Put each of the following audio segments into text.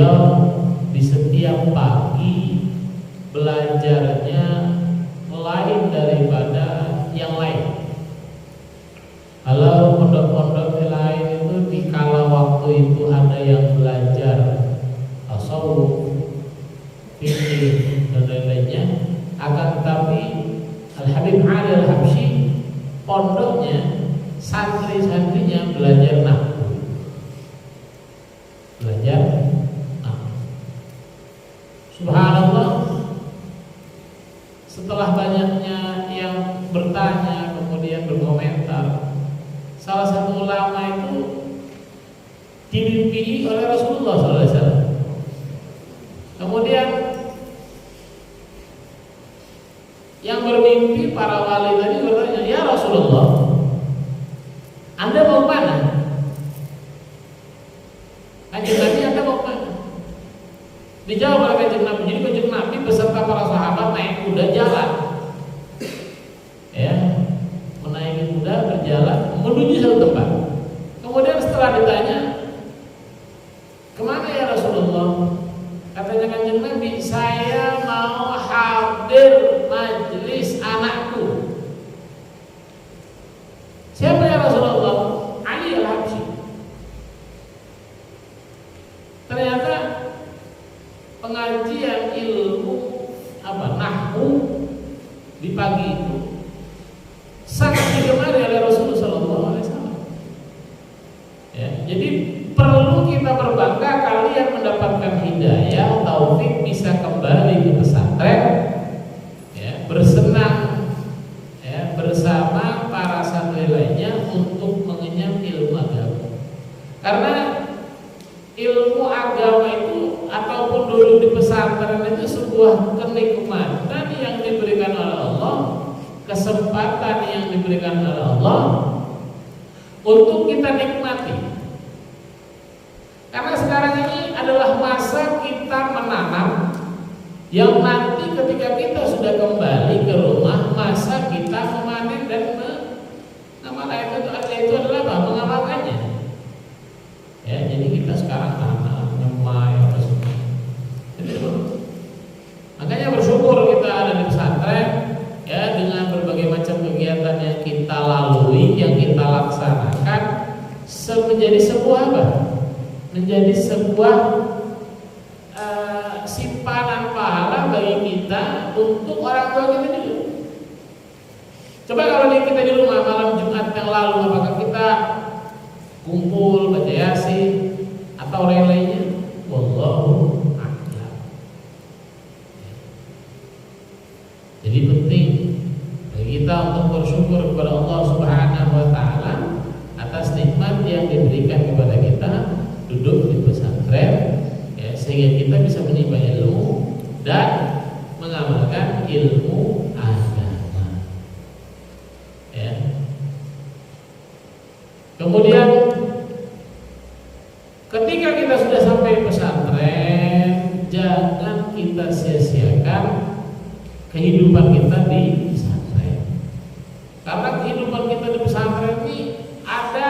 beliau di setiap pagi belajarnya lain daripada yang lain. Kalau pondok-pondok lain itu di kala waktu itu ada yang belajar tasawuf, fikih dan lain-lainnya, akan tetapi Al-Habib Ali Al-Habsyi pondoknya santri-santrinya belajar nahwu. Subhanallah, setelah banyaknya yang bertanya kemudian berkomentar, salah satu ulama itu dimimpi oleh Rasulullah SAW. Kemudian yang bermimpi para wali tadi bertanya, "Ya Rasulullah, Anda mau mana?" Kanjeng Nabi, "Anda mau mana?" Dijawab oleh Kanjeng Nabi. Jadi Kanjeng Nabi beserta para sahabat naik kuda jalan, ya, menaiki kuda berjalan menuju satu tempat. Kemudian setelah ditanya, "Kemana ya Rasulullah?" Katanya Kanjeng Nabi, "Saya mau hadir majelis anakku." Siapa ya Rasulullah? Ali Al-Habsyi. Ternyata pengajian ilmu nahwu di pagi itu sangat digemari oleh Rasulullah SAW. Ya, jadi perlu kita berbangga kalian mendapatkan hidayah, taufik, bisa kembali ke pesantren, ya, bersenang, ya, bersama para santri lainnya untuk mengenyam ilmu agama. Karena ilmu agama itu ataupun dulu di pesantren itu sebuah kenikmatan yang diberikan oleh Allah, kesempatan yang diberikan oleh Allah untuk kita nikmati. Karena sekarang ini adalah masa kita menanam, yang nanti ketika kita sudah kembali ke rumah, masa kita memanen dan itu adalah apa? Mengamalkannya. Ya, jadi kita sekarang tanam, nyemai, apa semua. Makanya bersyukur kita ada di pesantren, ya, dengan berbagai macam kegiatan yang kita lalui, yang kita laksanakan, menjadi sebuah apa? Menjadi sebuah simpanan pahala bagi kita untuk orang tua kita juga. Coba kalau kita di rumah malam Jumat yang lalu, apakah kita kumpul baca yasin atau lain-lainnya? Wallahu a'lam. Jadi penting bagi kita untuk bersyukur kepada Allah Subhanahu wa taala atas nikmat yang diberikan kepada kita duduk di pesantren, ya, sehingga kita bisa menimba ilmu dan mengamalkan ilmu agama. Ya. Kemudian ketika kita sudah sampai pesantren, jangan kita sia-siakan kehidupan kita di pesantren. Karena kehidupan kita di pesantren ini ada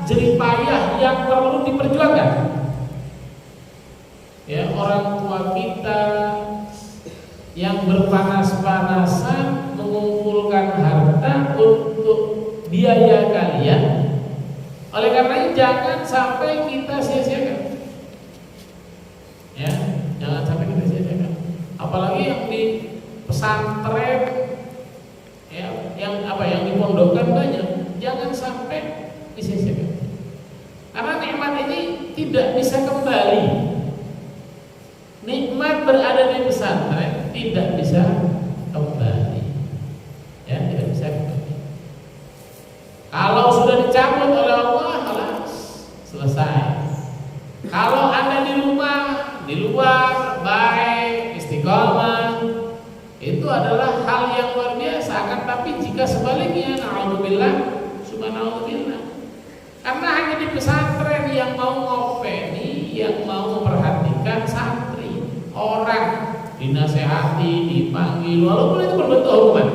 jerih payah yang perlu diperjuangkan. Ya, orang tua kita yang berpanas-panasan mengumpulkan harta untuk biaya kalian. Oleh karena itu jangan sampai kita sia-siakan. Ya, jangan sampai kita sia-siakan. Apalagi yang di pesantren, ya, yang dipondokkan banyak, jangan sampai disia-siakan. Karena nikmat ini tidak bisa kembali. Nikmat berada di pesantren tidak bisa kembali. Ya, tidak bisa kembali. Kalau sudah dicabut oleh Allah, halas, selesai. Kalau Anda di rumah, di luar, baik, istiqomah, itu adalah hal yang luar biasa. Akan tapi jika sebaliknya, na'udzubillah, subhanallah, karena hanya di pesantren yang mau ngopeni, yang mau memperhatikan santri, orang dinasehati, dipanggil, walaupun itu berbentuk hukuman.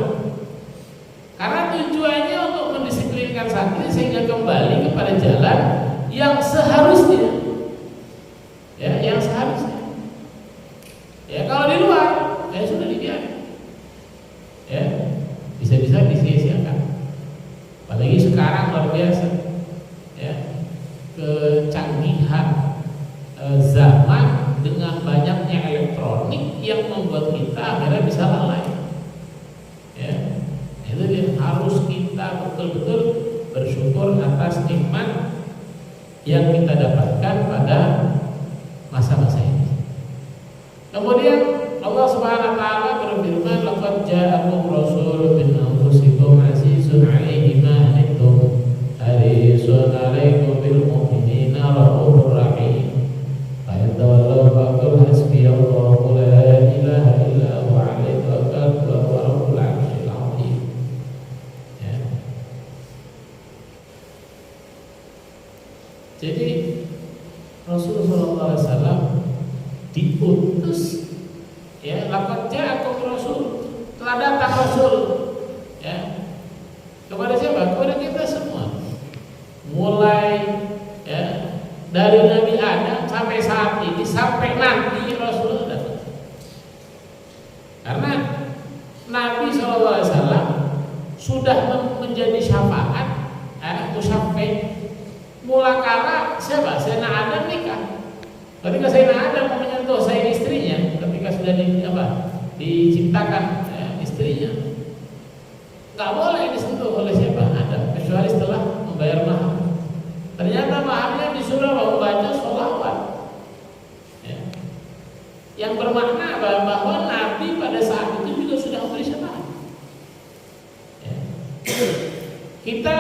Karena tujuannya untuk mendisiplinkan santri sehingga kembali kepada jalan yang seharusnya, ya, yang seharusnya. biasa. Ya, kecanggihan zaman dengan banyaknya elektronik yang membuat kita akhirnya bisa lalai. Ya, itu yang harus kita betul-betul bersyukur atas nikmat yang kita dapatkan pada masa-masa ini. Kemudian Allah Subhanahu wa taala berfirman, "Laqad ja'akum rasulun min anfusikum 'azizun 'alaihi ma anittum harisun 'alaikum bil mu'minina raufur rahim." Fa in tawallaw faqul hasbiyallahu la ilaha illa huwa 'alaihi tawakkaltu wa huwa rabbul 'arsyil 'azim. Ya. Jadi Rasulullah SAW diutus, ya, laqad ja'akum rasul, telah datang rasul, ya, kepada siapa? Kepada kita semua, mulai, ya, dari Nabi Adam sampai saat ini, sampai nanti Rasul datang. Karena Nabi SAW sudah menjadi syafaat, musyafi'. Mula kala siapa? Sayyidina Adam nikah. Ketika Sayyidina Adam menyentuh saya istrinya, ketika sudah diciptakan istrinya, nggak boleh disentuh oleh siapa? Adam, kecuali setelah membayar mahar. Ternyata maharnya disuruh membaca sholawat, ya, yang bermakna bahwa Nabi pada saat itu juga sudah memberi syafaat. Ya. Kita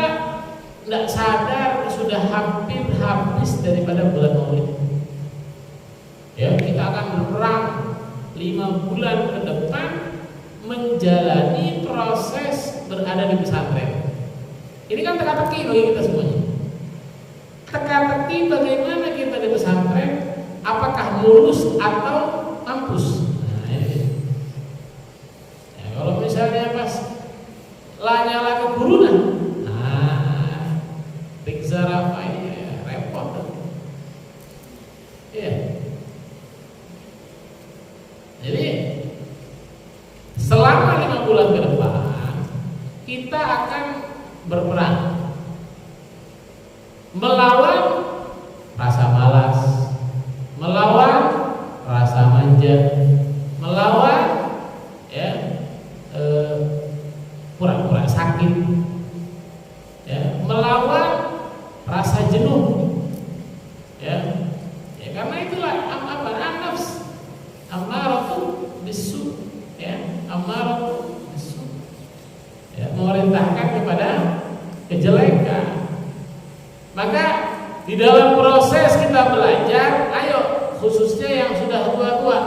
tidak sadar sudah hampir habis daripada bulan Maulid. Ya, kita akan berperang 5 bulan ke depan menjalani proses berada di pesantren. Ini kan teka-teki bagi kita semuanya. Teka-teki bagaimana kita di pesantren, apakah lulus atau mampus. Nah, ini. Ya, kalau misalnya pas lanyala ke guru, Zarafa ini repot. Iya. Jadi selama 5 bulan ke depan kita akan berperang melawan rasa malas, melawan rasa manja, melawan, ya, pura-pura sakit, ya, melawan rasa jenuh, ya, karena itulah nafs ammaratu bisu, ya, ammaratu bisu, ya, memerintahkan kepada kejelekan. Maka di dalam proses kita belajar, ayo, khususnya yang sudah tua-tua,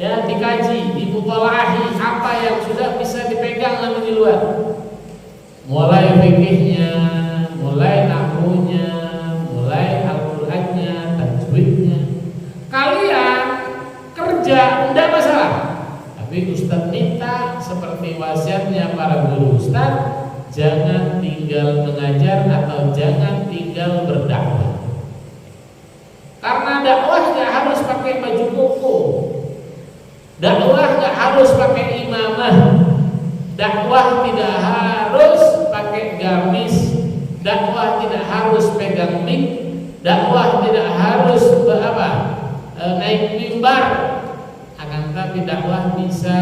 ya, dikaji, dimutolaahi apa yang sudah bisa dipegang nanti di luar, mulai fikihnya, mulai nahwunya, mulai Al-Qur'annya, tajwidnya. Kalian kerja tidak masalah, tapi Ustadz minta seperti wasiatnya para guru Ustadz, jangan tinggal mengajar atau jangan tinggal berdakwah. Karena dakwah nggak harus pakai baju koko, dakwah nggak harus pakai imamah, dakwah tidak harus pakai gamis, dakwah tidak harus pegang mic, dakwah tidak harus naik mimbar, akan tapi dakwah bisa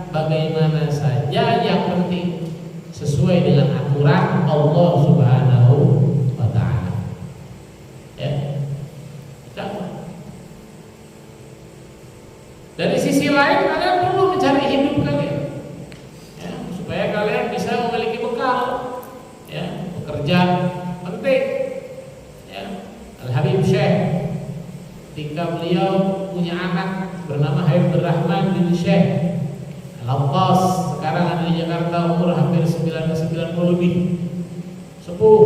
bagaimana saja, yang penting sesuai dengan aturan Allah Subhanahu wa taala. Ya. Dakwah. Dari sisi lain kalian perlu mencari hidup kalian, ya, supaya kalian bisa memiliki bekal, ya, bekerja penting, ya. Al-Habib Syekh ketika beliau punya anak bernama Habib Rahman bin Syekh Al-Abbas, sekarang ada di Jakarta, umur hampir 90 lebih, sepuh.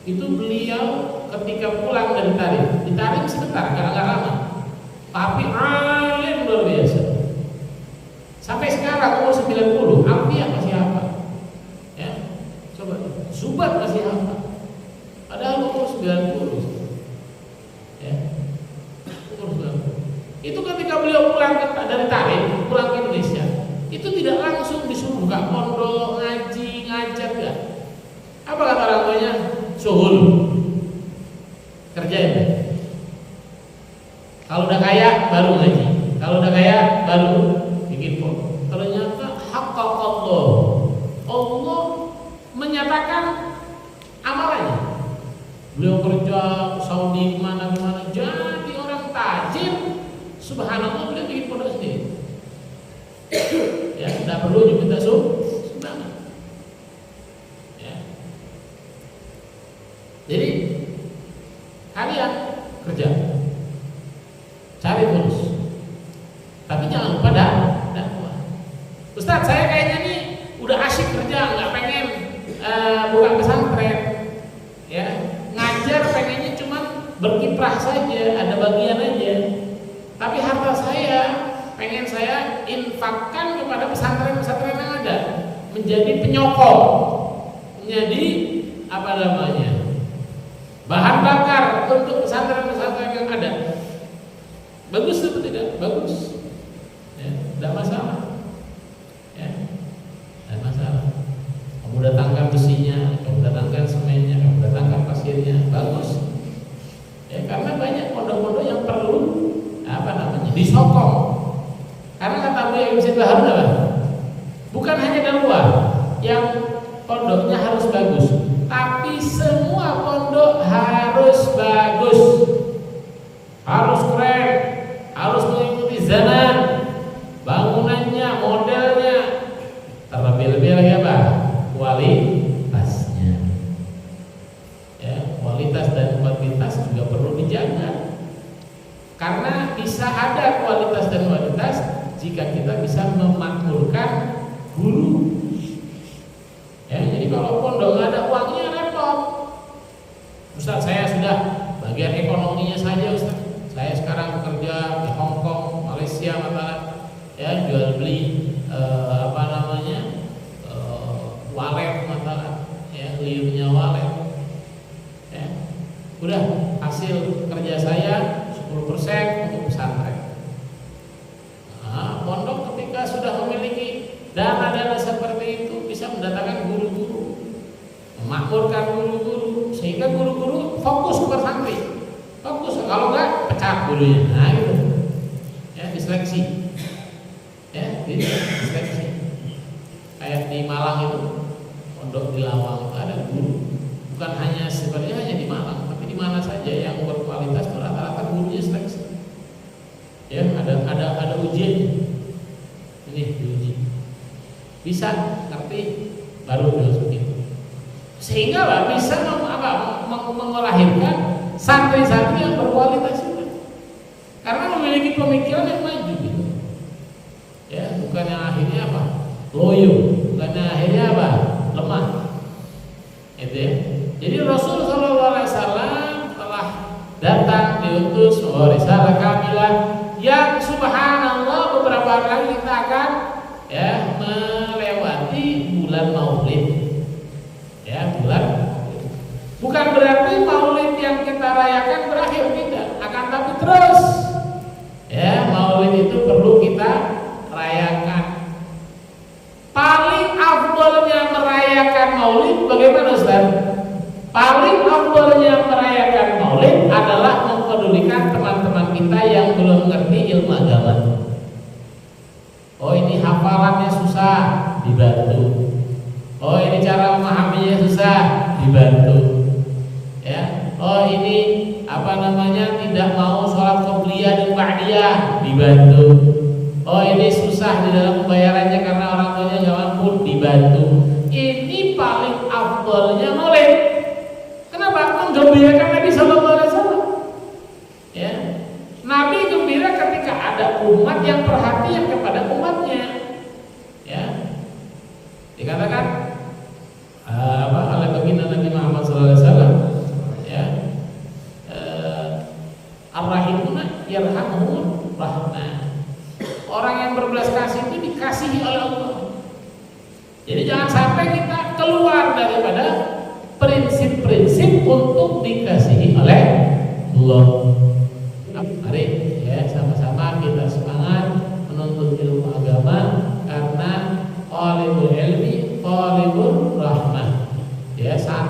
Itu beliau ketika pulang dari Tarim, di Tarim sebentar, agak lama, tapi alim luar biasa. Sampai sekarang umur 90, Alfiah masih hafal, ya. Coba, Zubat masih hafal, padahal umur 90, ya. Umur 90. Itu ketika beliau pulang dari Tarim, pulang ke Indonesia, itu tidak langsung disuruh buka pondok, ngaji, ngajar, enggak. Apa kata orang tuanya? Suhul. Kerjain. Kalau udah kaya baru ngaji. Kalau udah kaya baru bikin pondok. Ternyata haqqaqallah. Allah menyatakan amalannya. Beliau kerja Saudi kemana-mana jadi orang tajir. Subhanallah, beliau bikin pondok sendiri. Ya, tidak perlu diminta sumbangan. Ya. Jadi kalian kerja, cari terus, tapi jangan lupa dakwah. Ustaz, saya kayaknya nih udah asyik kerja, nggak pengen buka pesantren, ya ngajar pengennya cuma berkiprah saja, ada bagian aja. Tapi harta saya pengen saya infakkan kepada pesantren-pesantren yang ada, menjadi penyokong, menjadi apa namanya, bahan bakar untuk pesantren-pesantren yang ada. Bagus atau tidak? Bagus. Ya, tidak masalah. Ya, tidak masalah. Kamu datangkan besinya, kamu datangkan semennya, kamu datangkan pasirnya, bagus. Ya, karena banyak pondok-pondok yang perlu apa namanya, disokong. Karena kata Buya Ibn Said Harun apa? Bukan hanya dakwah yang pondoknya harus bagus, tapi semua pondok harus bagus, harus keren, harus mengikuti zaman, bangunannya, modelnya, terlebih-lebih lagi apa? Kualitasnya. Ya, kualitas dan kuantitas juga perlu dijaga. Karena bisa ada kualitas dan kualitas jika kita bisa memakmurkan guru. Ya, jadi kalau pondok nggak ada uangnya repot. Ustaz, saya sudah bagian ekonominya saja, Ustaz. Saya sekarang bekerja di Hong Kong, Malaysia, ya jual beli apa namanya walet, ya liurnya walet. Ya, udah hasil kerja saya 10% untuk pesantren. Nah, pondok ketika sudah memiliki dana-dana seperti itu bisa mendatangkan guru-guru, memakmurkan guru-guru, sehingga guru-guru fokus ke santri, fokus. Kalau enggak pecat gurunya. Nah gitu. Ya, diseleksi. Ya, diseleksi. Kayak di Malang itu, pondok di Lawang itu ada guru. Bukan hanya sebenarnya hanya di Malang, tapi di mana saja yang berkualitas rata-rata gurunya seleksi. Ya, ada ujian. Ini diuji. Bisa ngerti baru dimasukin. Sehingga lah bisa melahirkan santri-santri yang berkualitas juga. Karena memiliki pemikiran yang maju gitu. Ya, bukan yang akhirnya apa? Loyo, bukan yang akhirnya apa? Lemah. Itu ya. Jadi Rasul sallallahu alaihi wasallam telah datang diutus membawa risalah kamilah yang subhanallah beberapa hari lagi kita akan ya melewati bulan Maulid. Ya, bulan Maulid. Bukan berarti Maulid yang kita rayakan berakhir, tidak, akan tapi terus. Ya, Maulid itu perlu kita rayakan. Paling afdolnya merayakan Maulid bagaimana, Ustaz? Paling afdolnya merayakan Maulid adalah mempedulikan teman-teman kita yang belum mengerti ilmu agama. Oh, ini hafalannya susah, dibantu. Oh, ini cara memahaminya susah, dibantu. Ya. Oh, ini apa namanya, tidak mau sholat qobliyah dan ba'diyah, dibantu. Oh, ini susah di dalam pembayarannya karena orang tuanya nggak mampu, dibantu. Ini paling afdolnya Maulid. Kenapa? Menggembirakan Nabi sallallahu alaihi wasallam. Ya. Nabi gembira ketika ada umat yang perhatian kepada umatnya. Ya. Dikatakan oleh baginda Nabi Muhammad sallallahu alaihi wasallam, ya. Ar-rahimuna yarhamuhum rahmah. Orang yang berbelas kasih itu dikasihi oleh Allah. Jadi jangan sampai kita keluar daripada prinsip-prinsip untuk dikasihi oleh Allah. Mari ya sama-sama kita semangat menuntut ilmu agama, karena talibul ilmi talibur rahmah. Ya, saat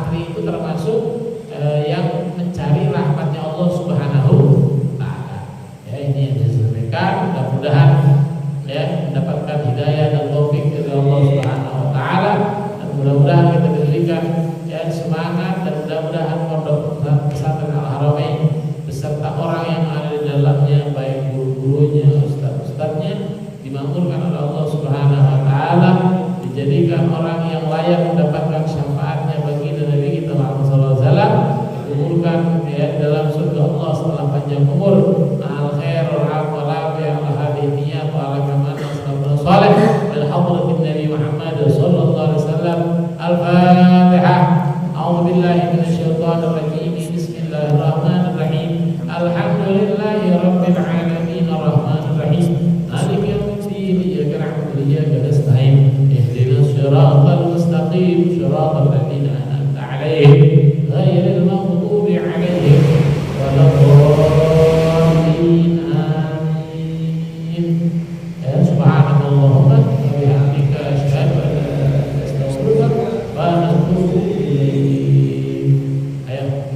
ya, mendapatkan hidayah dan taufik dari Allah Subhanahu wa taala, dan mudah-mudahan kita diberikan ya semangat, dan mudah-mudahan pondok pesantren Al-Haramain beserta orang yang ada di dalamnya, baik guru-gurunya, ustaz-ustaznya, dimakmurkan oleh Allah Subhanahu wa taala, dijadikan orang yang layak mendapatkan syafaatnya bagi Nabi kita Muhammad sallallahu alaihi wasallam, diumurkan ya dalam surga Allah setelah panjang umur. Al khair wal afwa ya hadhihi niyat wa ala kamal salih bil hadratin Nabi Muhammad sallallahu alaihi wasallam. Al-Fatihah. A'udzu billahi minasyaitonir rajim. Bismillahirrahmanirrahim. Alhamdulillahi rabbil alamin arrahmanir rahim. Maliki yaumiddin. Iyyaka na'budu wa iyyaka nasta'in. Ihdinas siratal mustaqim. Siratal ladzina an'amta 'alaihim ghairil maghdubi 'alaihim waladdallin. Amin. Ya subhanallahumma wa bihamdika asyhadu an la ilaha illa anta astaghfiruka wa atubu ilaik.